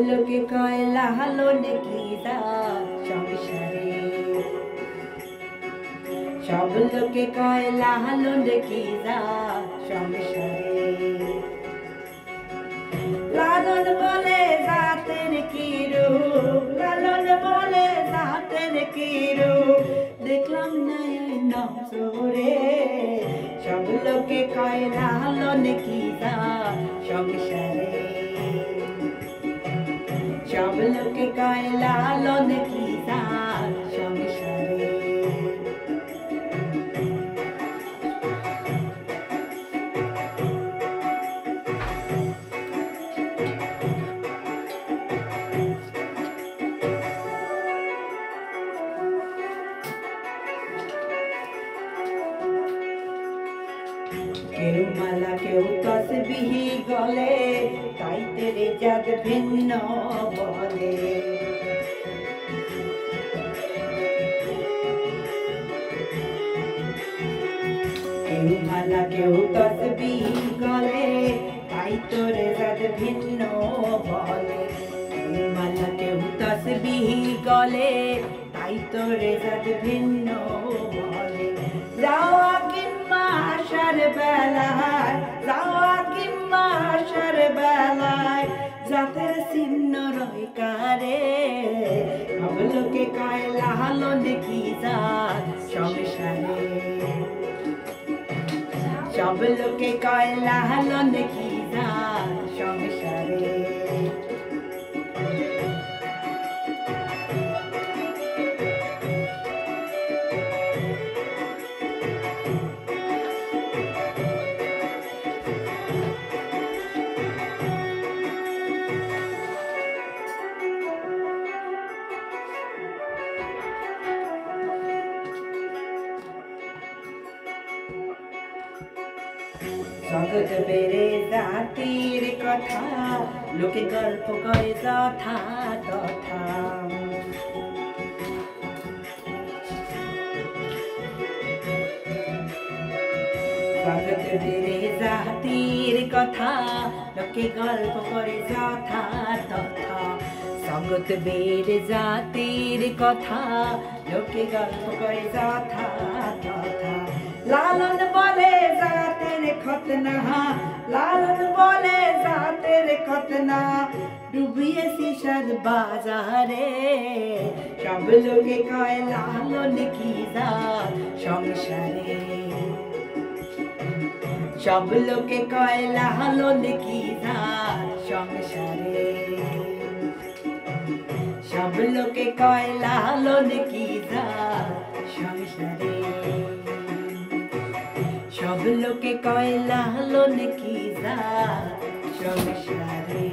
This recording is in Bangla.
লোকে কয় লালন কি সংসারে, সব লোকে কয় লালন কি সংসারে। লালন বলে জাতের কি রূপ, লালন বলে জাতের কি রূপ, দেখলাম না এই নজরে। সব লোকে কয় লালন কি সংসারে, সব লোকে কয় লালন কি সংসারে। কেউ মালা কেউ তসবিহি গলে, তাই তেরে জাত ভিন্ন বলে। কেউ মালা কেউ তসবিহি গলে, তাই তোরে জাত ভিন্ন বলে। কেউ মালা কেউ তসবিহি গলে, তাই তোরে জাত ভিন্ন বলে। যাওয়া কিংবা আসার বেলায়, যাওয়া কিংবা আসার বেলায়, জাতের চিহ্ন রয় কারে। সব লোকে কয় লালন কি সংসারে, সব লোকে কয় লালন কি সংসারে। জগৎ বেড়ে জাতির কথা, লোকে গল্প করে যথা তথা। জগৎ বেড়ে জাতির কথা, লোকে গল্প করে যথা তথা। জগৎ বেড়ে জাতির কথা, লোকে গল্প করে যথা তথা। লালন বলে জাতের খতনা, লালন বলে জাতের খতনা, ডুবিয়েছি সাজ বাজারে। সব লোকে কয় লালন কি সংসারে, সব লোকে কয় লালন কি সংসারে, সব লোকে কয় লালন কি সংসারে, সব লোকে কয় লালন কি সংসারে।